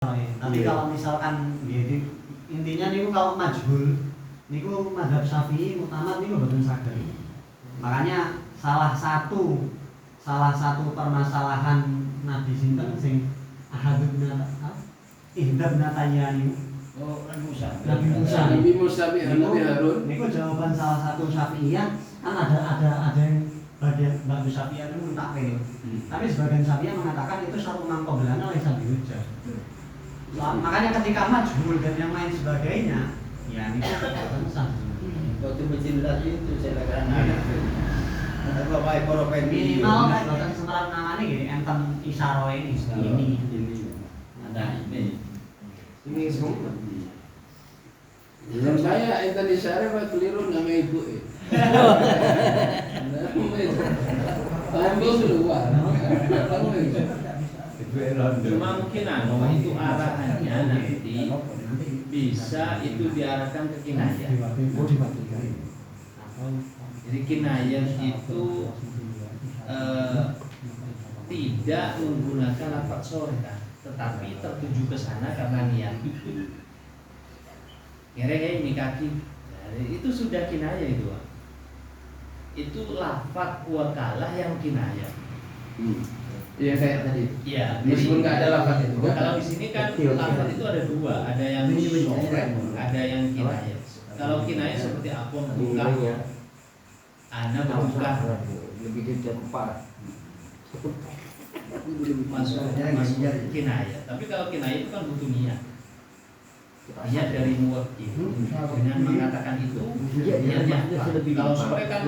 Tapi kalau misalkan intinya niku kalau majhul niku mazhab Syafi'i mutamad niku mboten saged. Makanya salah satu permasalahan Nabi sinten sing ahaduna ihdabna tayyani. Oh, Nabi Musa Nabi Harun. Niku jawaban salah satu Syafi'iyah kan ada yang bagian Nabi Syafi'iyah itu mentakwil. Tapi sebagian Syafi'iyah mengatakan itu satu mangkoblana laisa bihujjah. Makanya ketika majhul dan yang lain sebagainya, ya ini kan sah. Waktu mencintai itu saya katakan ada baik poropen Minimal bahkan sementara namanya gini, enten isyaro ini. Ada ini semua. Dalam saya enten isyara pak keliru nama ibu. Kamu keluar. Cuma mungkin itu arahannya nanti bisa itu diarahkan ke kinayah. Jadi kinayah itu tidak menggunakan lafaz sorga, tetapi tertuju ke sana karena niat itu. Kira-kira ini kaki, itu sudah kinayah itu. Itu lafaz wakalah yang kinayah. Iya kayak tadi. Iya. Meskipun nggak ada lafaz itu. Kalau di sini kan lafaz itu ada dua, ada yang sorga, ada yang kinayah. Kalau kinayah seperti aku membuka, Anda membuka, lebih kecil empat. masuk kinayah. Tapi kalau kinayah itu kan butuh niat. Niat dari muwakil dengan mengatakan itu niatnya apa? Kalau sore kan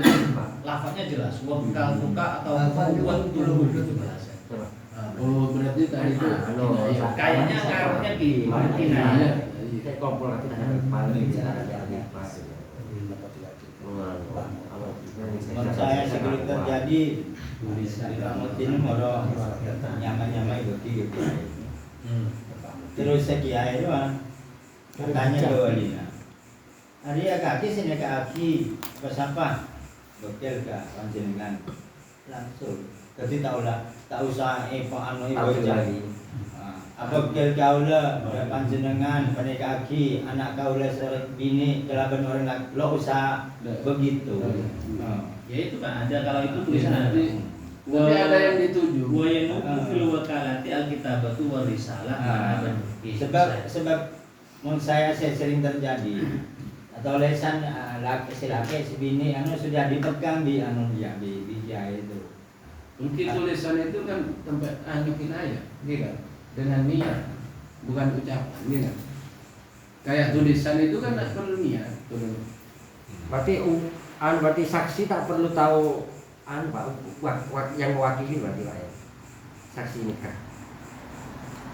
lafaznya jelas, wakal buka atau buat dulu itu bahasa. Oh berarti tadi itu Kayaknya karena kinayah. Menurut saya sebelum terjadi ini moro nyama-nyama itu gitu. Terus sekian itu tanya ke Walina. Hari ya kaki sini kaki pas apa? Bekel ke panjenengan langsung. Jadi tak usah anu ibu jadi. Apa bekel kaula panjenengan pada kaki anak kaula seret bini kelaban orang lagi lo usah begitu. Ya itu kan ada kalau itu tulisan nanti. Tapi ada yang dituju. Wa yanubu fil wakalati alkitabatu wa risalah mana Sebab menurut saya sering terjadi atau lesan laki si bini anu sudah dipegang di anu dia di jahit itu. Mungkin tulisan itu kan tempat kinayah, gitu kan? Dengan niat, bukan ucapan, gitu kan? Kayak tulisan itu kan tak perlu niat. Berarti saksi tak perlu tahu yang mewakili berarti Pak ya. Saksi ini kan.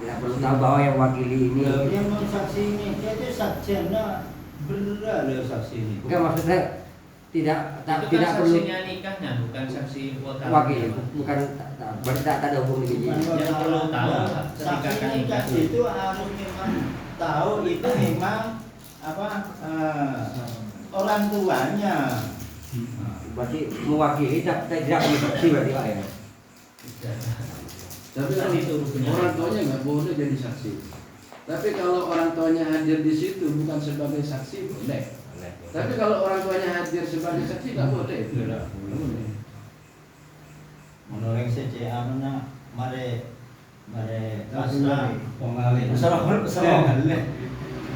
Tidak perlu tahu bahwa yang mewakili ini. Yang mau saksi ini dia itu sarjana beneran loh saksi ini. Enggak maksudnya tidak itu tidak kan perlu saksinya nikahnya bukan saksi wakil, bukan berarti tak ada hubungan ini. Yang perlu tahu ketika saksi kan nikah nikah itu harus memang tahu itu memang orang tuanya. Berarti mewakili tidak perlu saksi berarti Pak ya. Tapi kan itu orang tuanya nggak boleh jadi saksi. Tapi kalau orang tuanya hadir di situ bukan sebagai saksi boleh. Tapi kalau orang tuanya hadir sebagai saksi nggak boleh. Menurut CCA mana mare asal pengalih.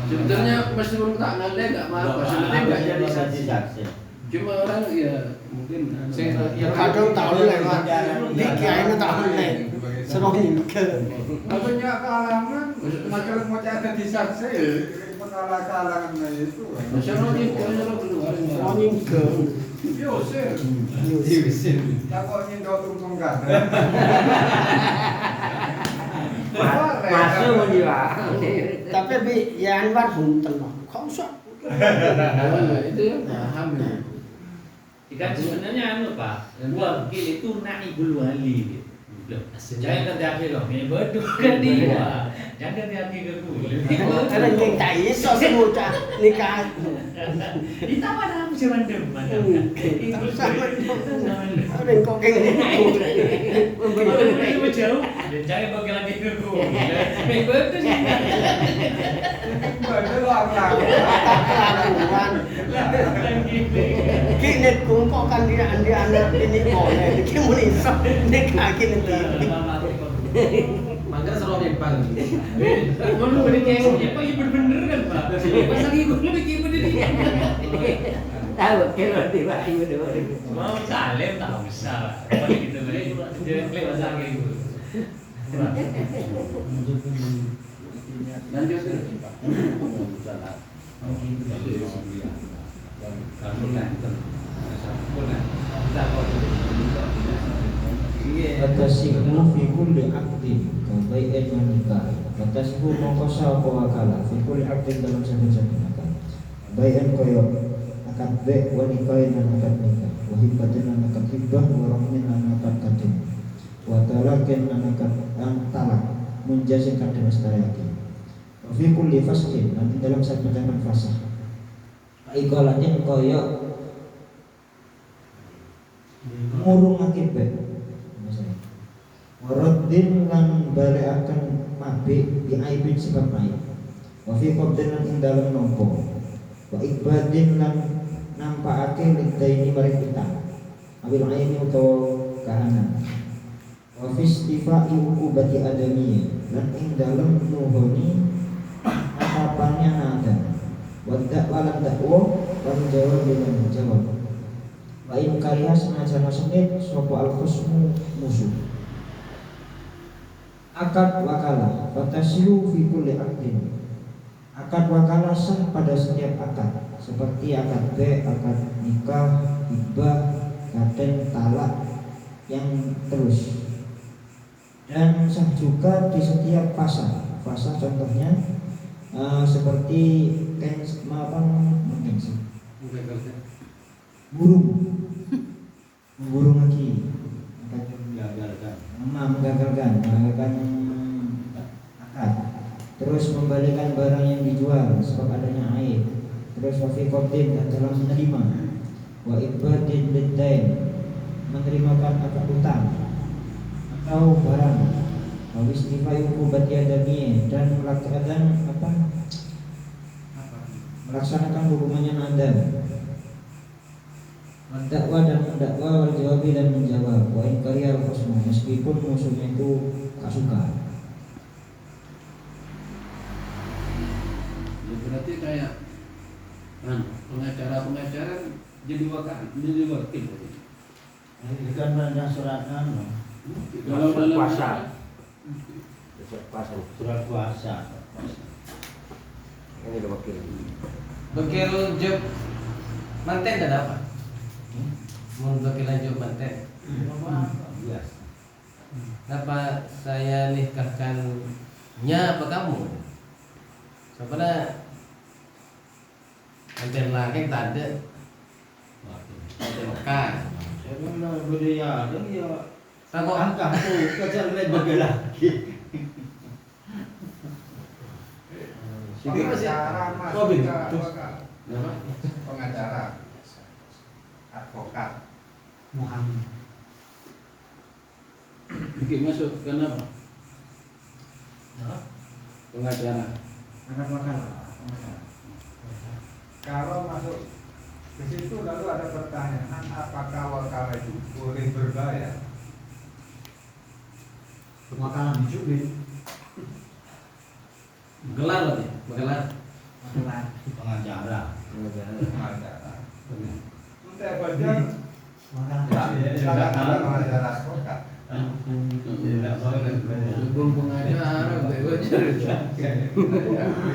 Sebetulnya meskipun tak ngalih nggak apa-apa. Sebetulnya nggak jadi saksi. Cuma orang ya mungkin kadang tahu lewat dikirain tahu lewat serongin ke maksudnya kalangan macam ada di saksi kalangan itu serongin keluar serongin ke Yusir takutnya kau tungtung kan Masuk menjiwa. tapi bi ya Anwar bunten kok usah itu yang paham kan sebenarnya anu Pak, wakil itu naibul wali. Loh, jangan ganti kok, ini bodoh kan dia. Jangan ganti ke gue. Ada yang tak iso semua nikah. Ditawar aku sih mandem. Ada yang kok kayak Itu jauh. Jangan pakai lagi ke gue. Ini bodoh sih. Betul lah. Kini kungkok kan dia anak ini boleh. Kini mau iso nikah kini. Mangga selalu nyempang. Lu bener kayak Pak, iya bener kan Pak. Pas lagi gue bikin bener. Tahu kira tiba ibu dulu. Mau salem tak usah lah. Kalau gitu jangan lewat lagi gue. Lanjut terus Pak. Fatasihu fi kulli aqdin kabai'in wa nikah. Fatasihu mongkosa apa wakala fi kulli aqdin dalam saben-saben akad. Bai'in koyo akad be' wa nikahin lan akad nikah. Wa hibatin lan akad hibah wa rahmin lan akad kadin. Wa talakin lan akad talak munjazin kadin astayaki. Wa fi kulli fasqin lan dalam saben-saben fasah. Ikolatin koyo ngurung akibat waradin lan balekaken mabik bi aibin sebab aib wa fi qabdin lan ing dalem nampa wa ibadin lan nampakake lidaini maring utang awil aini utawa kahanan wa fi istifai ukubati adami lan ing dalem nuhoni atapannya nada wa dakwa lan dakwa lan jawab lan jawab wa in kariha senajan sengit sapa al-khusmu musuh akad wakalah fatasihu fi kulli aqdin. Akad wakalah sah pada setiap akad seperti akad be', akad nikah, hibah, kadin, talak yang terus. Dan sah juga di setiap fasa. Fasa contohnya seperti burung lagi menggagalkan akad, terus membalikan barang yang dijual sebab adanya aib, terus wafi qadin dan dalam menerima, wa ibadin lidain menerimakan akad utang atau barang, wa istifai ukubati adamiyah dan melaksanakan hukumannya nada. Mendakwa dan mendakwa, wal jawabi dan menjawab, wa in kariya al-khusmu meskipun musuhnya itu tak suka. Ya, berarti kayak pengacara jadi wakil. Ini kan banyak surat Kalau dalam Puasa. surat puasa. Ini udah wakil. Bakil job manten ada apa? Mau bakilan job manten. Iya. Apa saya nikahkannya apa kamu? Sebenarnya manten lagi tak ada. Manten Mekah. Saya bilang budaya ada ya. Aku Angka tuh kejar lihat bagi lagi. Pengacara mas, Oh, begitu. pengacara, advokat. Muhammad. bikin masuk kenapa? Pengacara. Akad makan. Kalau masuk ke situ lalu ada pertanyaan, apakah wakalah itu boleh berbayar? Makanan dicubit. Gelar berarti, gelar. Pengacara. Pengacara. Untuk baca, Makanan tidak ada pengacara advokat. Tidak boleh. Hukum pengacara,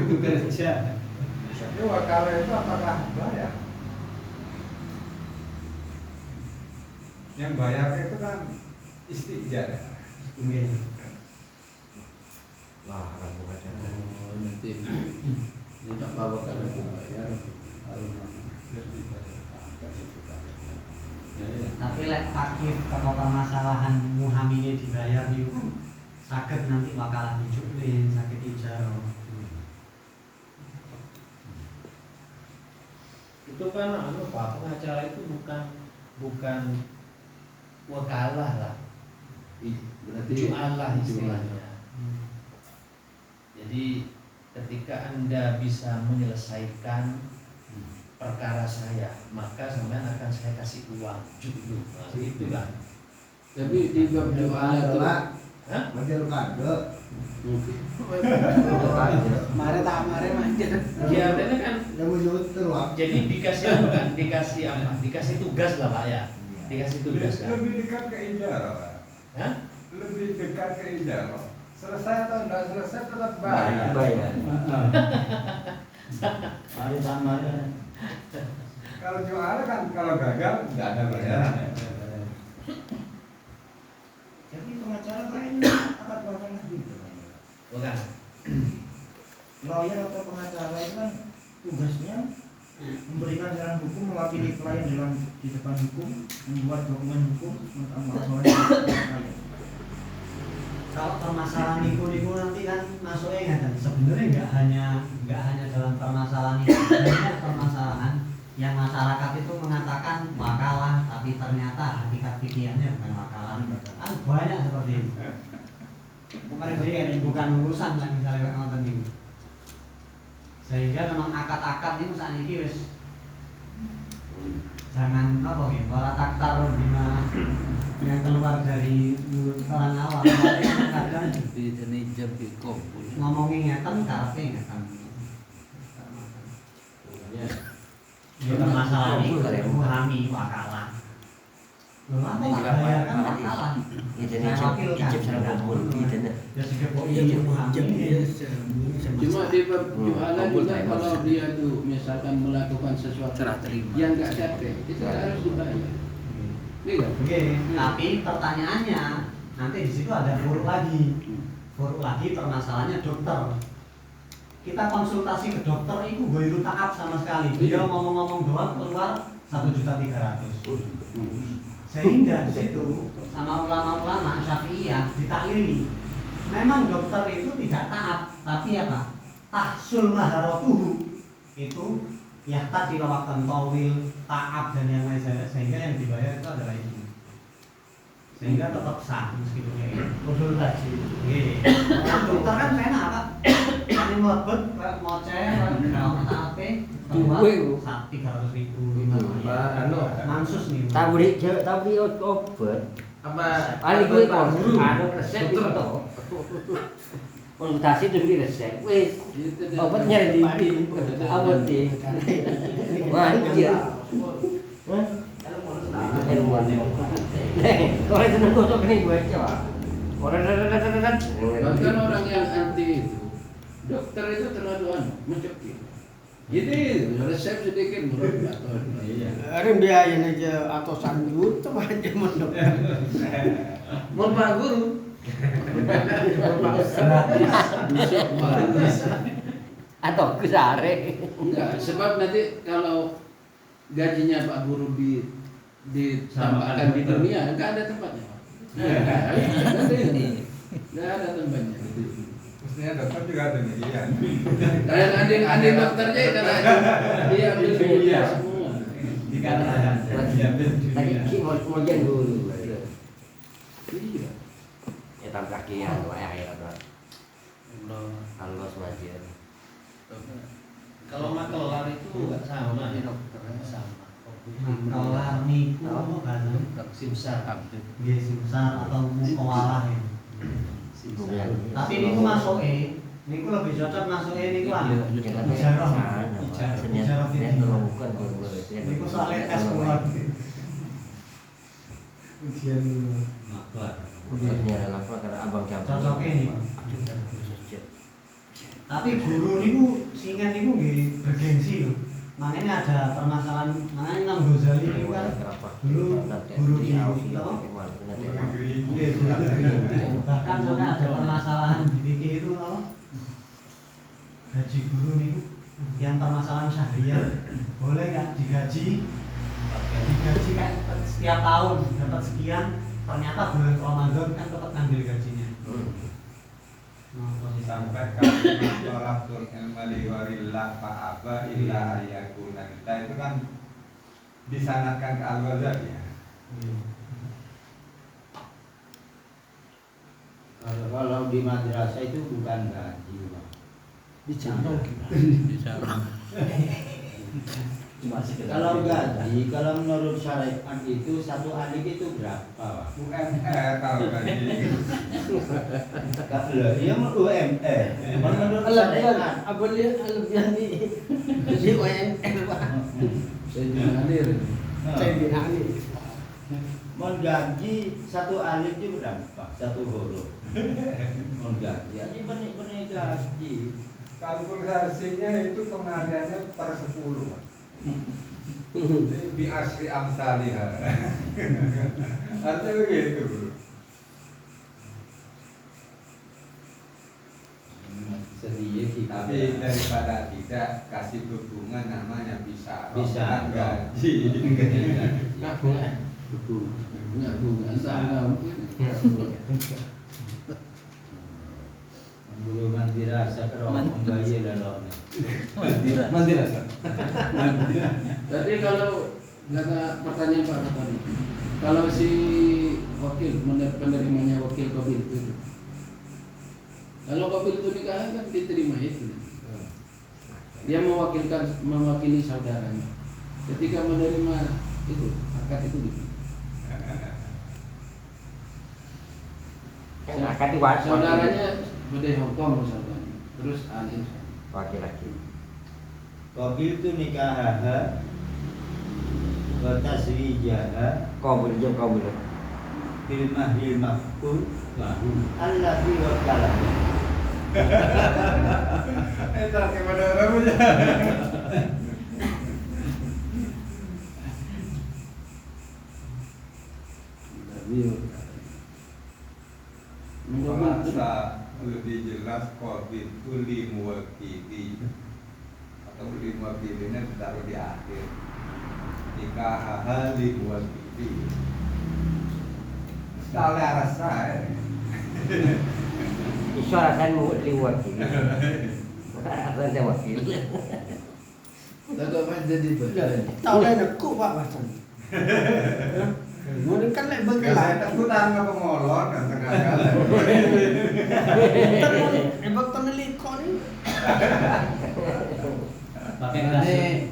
Itu kerja. Tapi wakalah itu apakah bayar? Yang bayar itu kan istijar. Wah, kamu baca. nanti minta bawa ke bayar. Tapi lek fakir atau permasalahan muhamine dibayar niku saged nanti wakalah dijuklin, saged ijaro. Itu kan Pak, pengacara itu bukan wakalah lah. Berarti Jualah istilahnya. Jadi ketika Anda bisa menyelesaikan perkara saya, maka sampean akan saya kasih uang dulu. Nah, gitu kan. Tapi di bab jualan itu Hah? Model kado. Mare tak mare manjer. Ya, artinya kan Yang menyutur Pak. jadi dikasih apa kan? Dikasih apa? Dikasih tugas lah Pak ya. Dikasih tugas kan. Lebih dekat ke ijaro, Pak. Hah? Lebih dekat ke ijaro. Selesai atau enggak selesai tetap bayar. Bayar. Mare tak mare. Kalau juara kan kalau gagal nggak ada bayaran. Jadi pengacara kayaknya akan bahkan gitu. Bukan. Lawyer atau pengacara itu kan tugasnya memberikan saran hukum, mewakili klien di depan hukum, membuat dokumen hukum, klien. Kalau permasalahan niku nanti kan masuknya kan sebenarnya nggak hanya dalam permasalahan itu, banyak permasalahan yang masyarakat itu mengatakan wakalah tapi ternyata hakikat fikihnya bukan wakalah. Kan banyak seperti itu. Bukan urusan lah misalnya nonton ini. Sehingga memang akad-akad ini saat ini wis jangan apa ya, para taktar bima yang keluar dari mulut orang awam kadang ngomongin ngeten karepe ngeten. Ya masalah ini memahami wakalah. Lho apa bayar kan wakalah. Ini ijib sareng kumpul ini. Ya sing kok iya memahami. cuma di bab jualan juga kalau dia tuh misalkan melakukan sesuatu yang nggak capek itu harus dibayar. Iya. Oke, tapi pertanyaannya nanti di situ ada furuk lagi. Furuk lagi permasalahannya dokter. Kita konsultasi ke dokter itu goiru taat sama sekali. Dia ngomong-ngomong doang keluar 1.300.000. Sehingga di situ sama ulama-ulama Syafi'iyah ditaklili. Memang dokter itu tidak taat, tapi apa? Tahsul maharatuhu itu ya tadi waktu tawil, taat dan yang lain, sehingga yang dibayar itu adalah ini. Sehingga tetap sah meskipun kayak usul tadi. Dokter kan enak Pak. Ini mlebet mau cek kalau tape keluar 300.000 mansus nih. Tapi obat Apa paling gue anu resep itu konsultasi itu beli resep wis obatnya di apotek wajib kalau itu nunggu tuh kena gue coba bahkan orang yang anti itu dokter itu terlalu mencekik. Jadi resep sedikit murah atau Ada biayanya aja ratusan juta aja mendok. mau Pak Guru atau kesare enggak sebab nanti kalau gajinya Pak Guru ditambahkan di dunia enggak ada tempatnya Pak. Enggak ada tempatnya. Mestinya dokter juga ada nih, iya. Kayak anding dokternya karena dia ambil dunia semua. Dikatakan lagi mau jen dulu Iya. ya tam kaki ya air ada Allah sewajar Kalau makelar itu nggak sama ya dokter, sama. Makelar niku kan Simsar. nggih simsar atau mukawalah ya. Tapi niku masuke niku lebih cocok masuke niku ijarah. Ijarah niku soalnya tes kulon. Ujian maklar ujiannya lapor karena abang campur cocoknya nih. Tapi guru niku singan niku nggih bergengsi lho. Makanya ada permasalahan, makanya Imam Ghazali niku kan dulu guru di bahkan soalnya ada permasalahan di fikih itu loh. Gaji guru niku yang permasalahan syahriah boleh nggak digaji digaji kan setiap tahun dapat sekian, ternyata bulan Ramadan kan tetap ngambil gajinya. Sampai kalimat tolakul ilmali warillah fa'aba illa ayakuna, kita itu kan disanadkan ke Al-Ghazali ya. Kalau di madrasah itu bukan gaji, Pak. Dicarong. Kalau gaji, kalau menurut syariat itu satu alif itu berapa, Pak? UMR kalau gaji. Kalau dia mau UMR, menurut syariat Apa dia lebihan nih? Jadi UMR Pak. Saya juga hadir. Saya binani. mau gaji satu alif itu berapa? Satu huruf. Mau gaji, ini benih-benih gaji. Kalkulasinya itu pengaliannya per 10, Pak. Jadi bi asri amsalihha. Artinya begitu, Bro. Sedih kita. Tapi daripada tidak kasih dukungan namanya bisa gaji. Nggak bunga. Nggak bunga. Sama. Belum mandi rasa kerong membayi dan lorne. Mandi rasa. Tapi kalau kata pertanyaan Pak tadi, kalau si wakil penerimanya wakil Qabil itu, kalau Qabil itu nikah kan diterima itu, dia mewakili saudaranya. Ketika menerima itu akad itu gitu. Akad diwajib. Saudaranya Bude Hongkong misalkan, terus Anin Laki-laki. Qabil itu nikah wa taswijaha Qabul jam qabul. bil mahril maqbul allati wakalah. Itu kepada orang punya. Merasa lebih jelas Qabil itu limuwakili atau limuwakilinya ditaruh di akhir. Nikah limuwakili. Sekali arah saya. Isyaratkan liwakil. Bukan ada wakil. Takut pas jadi Tahu lah nekuk Pak Wasan. Mau kan lek Saya bengkelan. takutan apa ngolon kan tengah-tengah. Ebak penelit kok ni. Pakai Ini kasut.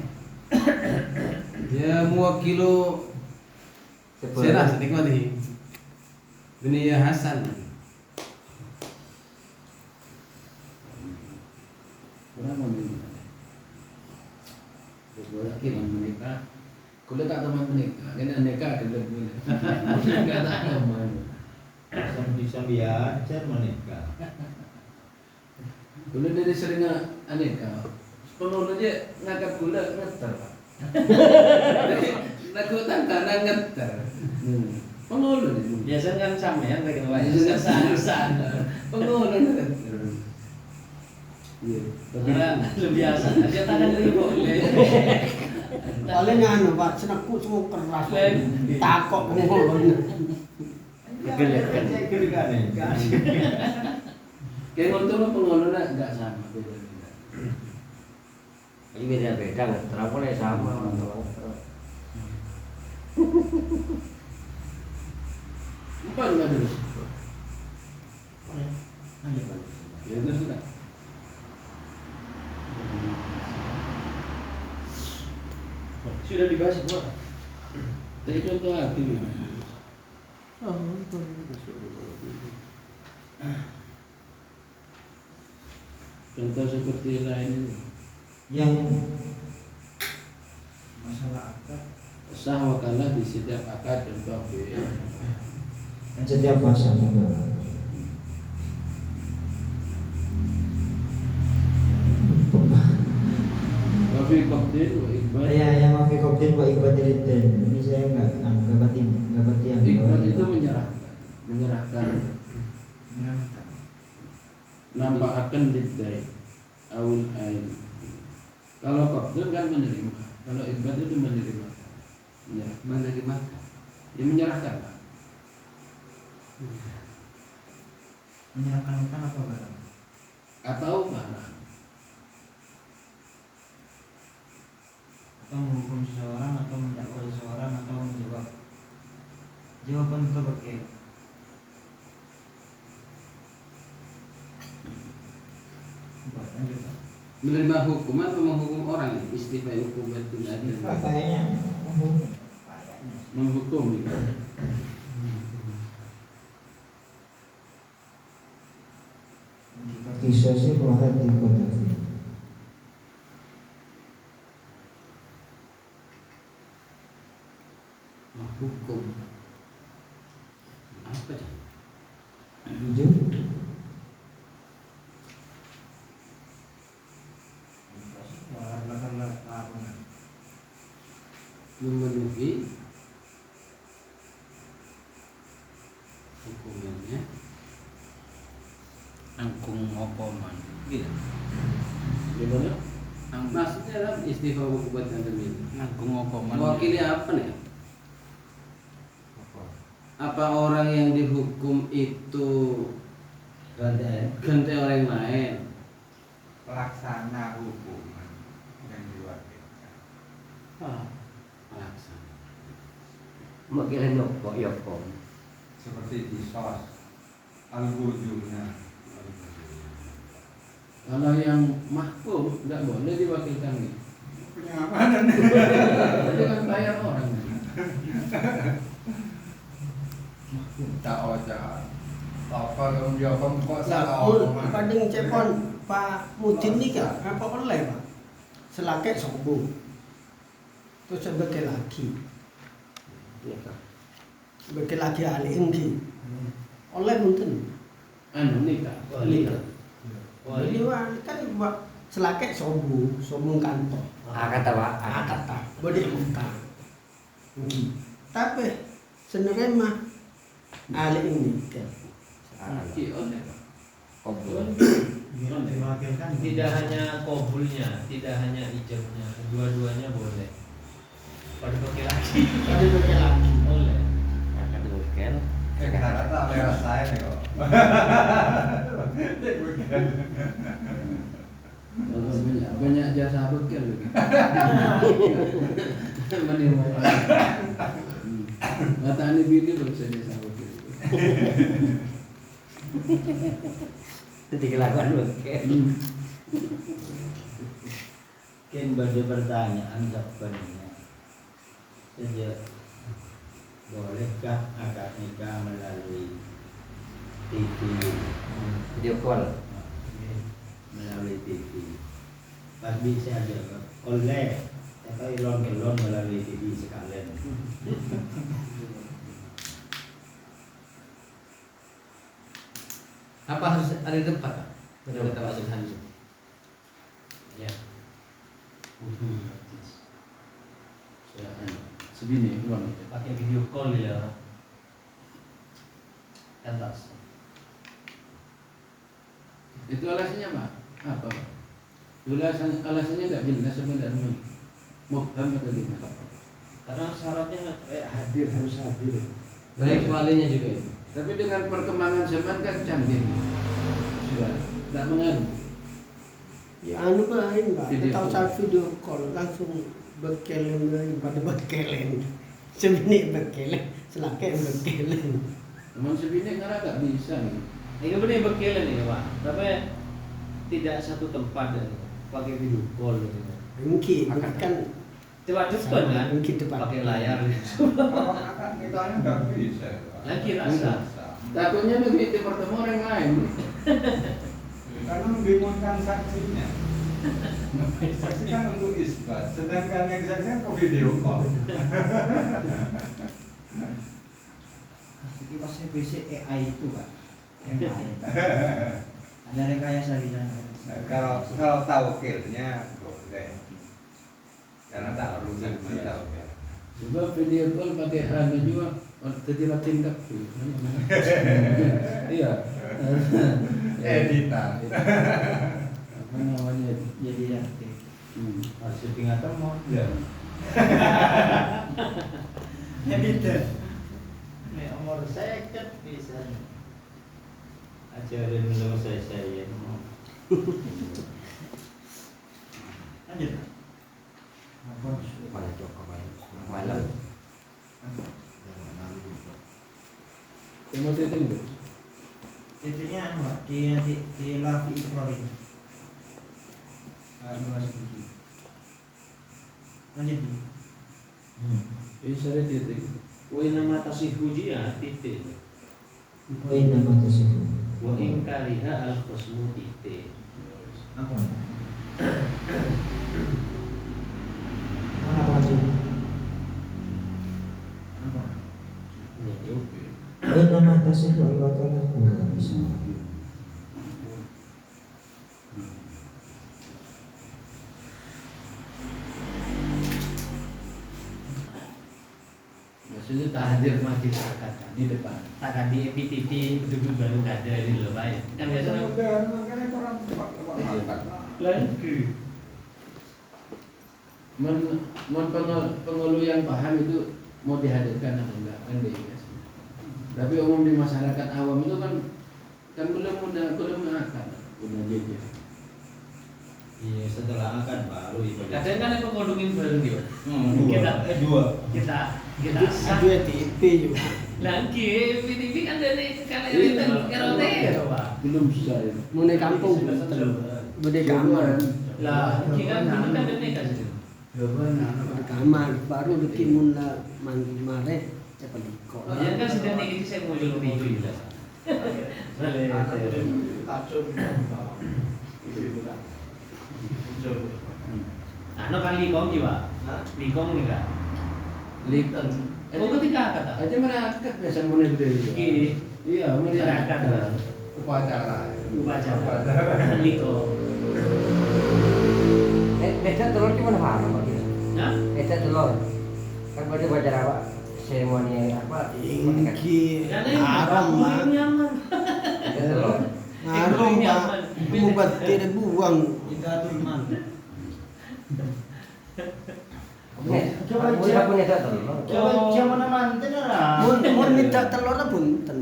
dia mewakili Serah sedikit mati. Dunia Hasan. Berapa menit? Wakil menikah. Kuliah tak teman menikah. Kena nikah ada lebih. Enggak tahu mana. Bisa biasa menikah. Kuliah dari sering aneka. Penuh aja ngangkat gula ngeter. Nakutan karena ngeter. Pengulu nih. Biasanya kan sampean kayak gitu Pak. Sana. Pengulu ngeter. Iya. Lu biasa. Dia tangan dulu boleh. Paling anu Pak, senekuk semua keras. Takok ngomong. Gede-gede nikah. Kayak untuk pengulu enggak sama beda-beda. Ini beda-beda nggak terlalu sama. Empat enggak dulu. Ya itu sudah. Sudah dibahas semua. Jadi contoh hati. Contoh seperti lain ini. Yang Masalah akad. Sah wakalah di setiap akad dan babi. setiap bahasa juga. Babi kopdin wa iqbal. Yang mafi koptin wa ibadilidin. Ini saya nggak berarti yang Iqbal itu menyerahkan nampak akan didai awal ain. Kalau kopdin kan menerima, kalau iqbal itu menerima. Ya, menerima. Dia menyerahkan, Pak. Menyerahkan utang atau barang? Atau barang. Atau menghukum seseorang, atau mendakwa seseorang, atau menjawab jawaban berbagai. Lanjut, Pak. Menerima hukuman atau menghukum orang, istilah hukum itu ada. Kayaknya Menghukum gitu. kisah sih wahad di kota. Menghukum. Apa sih? Jujur. Memenuhi hukumannya. Nanggung apa man? Gitu. Gimana? Maksudnya adalah istighfar hukuman ini. Nanggung apa man? Mewakili apa nih? Apa orang yang dihukum itu ganti orang lain? Pelaksana hukuman yang diwakilkan. Pelaksana. Mungkin nopo ya kok. Seperti di sos al-wujudnya. Kalau yang mahkum nggak boleh diwakilkan nih. Penyamanan. Jadi kan bayar orang. Tak oja. Apa yang dia kok Lah, kadang cepon Pak Mudin nih kan, apa oleh Pak? Selakek sombong. Terus sebagai lagi. Sebagai lagi ahli enggi. Oleh mungkin. Anu nikah. Nikah. Ini kan Pak selakek sombong kantor. Kata Pak, Kata, boleh utang. Enggi. Tapi sebenarnya mah ahli enggi. Iya, oleh. Kobul. Diwakilkan. Tidak hanya kabulnya, tidak hanya ijabnya, dua-duanya boleh. Pada pakai lagi. Ada pakai lagi. Boleh. Akan bukan. Kata-kata lewat saya nih kok. Banyak jasa bekal lagi. Menimu. Matanya bini baru saja jasa bekal. Itu kelakuan bukan. Mungkin pada pertanyaan sebenarnya saja, bolehkah akad nikah melalui TV? Video call. Melalui TV. Pas bisa aja oleh atau ilon melalui TV sekalian. Apa harus ada di tempat, Pak? Menurut Pak Zulhan? Ya. Segini, ulang. Pakai video call ya. Kantas. Itu alasannya Pak? Apa Pak? Alasannya nggak jelas sebenarnya. Muhkam atau gimana? Karena syaratnya harus hadir. Baik walinya juga itu. Tapi dengan perkembangan zaman kan canggih. Sudah tidak mengaruh. Ya anu lain Pak, Video tahu call. saat video call langsung berkelen pada berkelen. Sebenarnya berkelen, selakek berkelen. Teman sebini karena nggak bisa nih. Ini benar berkelen ini Pak. Tapi tidak satu tempat ya. Pakai video call gitu. Mungkin kan Coba depan kan? Mungkin depan. Pakai layar. Kalau akad nikahnya nggak bisa. Lagi rasa. Takutnya begitu bertemu orang lain. Karena membingungkan saksinya. Saksi kan untuk isbat, sedangkan yang saksikan ke video call. Kita CPC AI itu Pak, yang lain. Ada rekayasa di sana. Kalau tawakilnya boleh, karena tak perlu saksi tawakil. Coba video call pakai anu juga. Terjerat tindak tuh. Iya. Editan. Apa namanya? Jadi ya. Harus syuting atau mau? Ya. Evident. Nek umur 50 bisa. Ajarin dulu saya. Lanjut. Mana cukup malam. Kamu titik. Titiknya Mbak di Lafi Ibrahim. Lanjut. Ini saya titik. Wa inna ma tasihu ya titik. Poin nama tersebut. Wa in kariha al khusmu titik. Apa? Mana lagi? Apa? Ya, oke. Poin nama tersebut ibaratnya kurang bisa. Maksudnya tak hadir majlis akad di depan. Takkan di EPTV betul baru ada ini loh Pak. Kan biasanya lagi. Pengeluh yang paham itu mau dihadirkan atau enggak kan dia. Tapi umum di masyarakat awam itu kan belum akan udah jadi. Iya, setelah akad baru ibadah. Kadang kan yang mengkodongin bareng gitu. Dua. Kita Dua TV juga. lagi EPTV kan dari kalian itu Pak. Belum bisa ya. Mau naik kampung, bude kamar, Lah, kita kan dari kasih. bude kamar, baru bikin muna mandi mare, cepat dikot. Ya kan sudah nih saya mau jual video gitu. Ano kan likong di Pak? Likong nih Kak. Lihat. Oh ketika kata. Aja mana akad biasa mulai gede. Iya, mulai akad. Upacara. Likong. Beda telur cuma apa gitu? Hah? Beda telur. Kan pada upacara apa? Seremoni apa? Ingki, Karena haram mah, nyaman. Beda telur. haram mah, mubatir buang. Kita turman. Coba punya telur. Coba mana manten lah. Mun minta telur punten.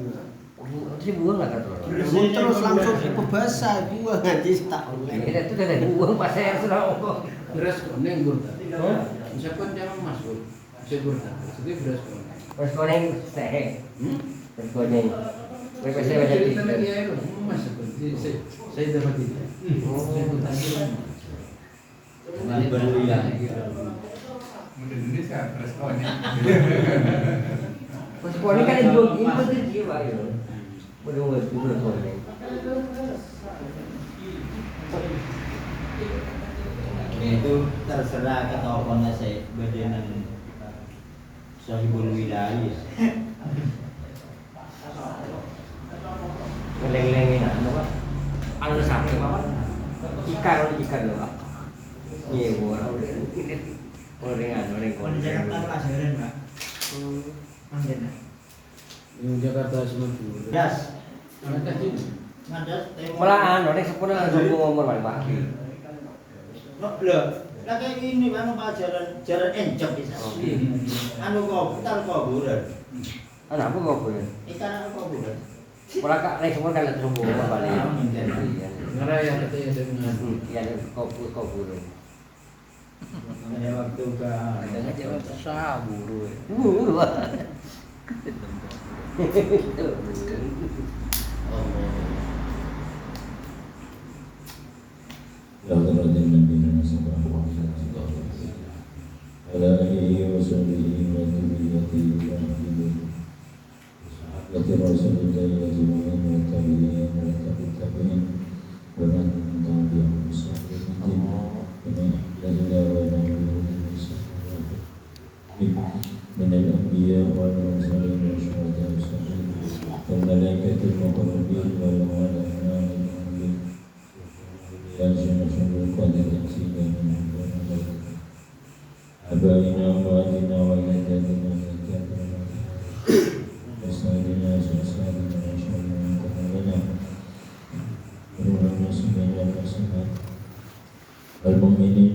Si buang lah telur. Mun terus langsung basah buang aja tak oleh. Itu dari buang pas saya sudah ngomong. Beras kuning burda. Siapa jangan masuk. Saya burda. Jadi beras kuning. Pas goreng sehe. Pas goreng. Pas saya baca Kita itu. lagi air masuk. Saya dapat itu. Saya bertanya. Kembali berluya. Mudah Indonesia responnya. Pas goreng kan itu ini pasti jiwa ya. Betul betul goreng. Itu terserah kata orang saya badan sahibul wilayah. Leng-lengin apa? Anu sampai apa? Ikan loh. Iya, orang Di Jakarta pelajaran Mbak. Lanjut. Yang Jakarta Selatan. Das. Ada ini. Ngadas Malahan orang sepuluh langsung ngomong balik lagi. Loh, lah kayak gini anu Pak jalan encok bisa. Anu kobutan kuburan. Anak apa kau punya? Ikan anu kuburan. Kalau kak naik semua kan terhubung sama balik. Karena yang katanya dengan Iya, kau punya. Ada waktu ke Buru. من الأنبياء والمرسلين والشهداء والصالحين والملائكة المقربين والعلماء المؤمنين يلزم القدر تنزيلا من الملائكة آبائنا وأمهاتنا وأجدادنا وأجدادنا وأسنادنا وأسنادنا وأشهدنا من قبلنا ونور المسلمين والمسلمات والمؤمنين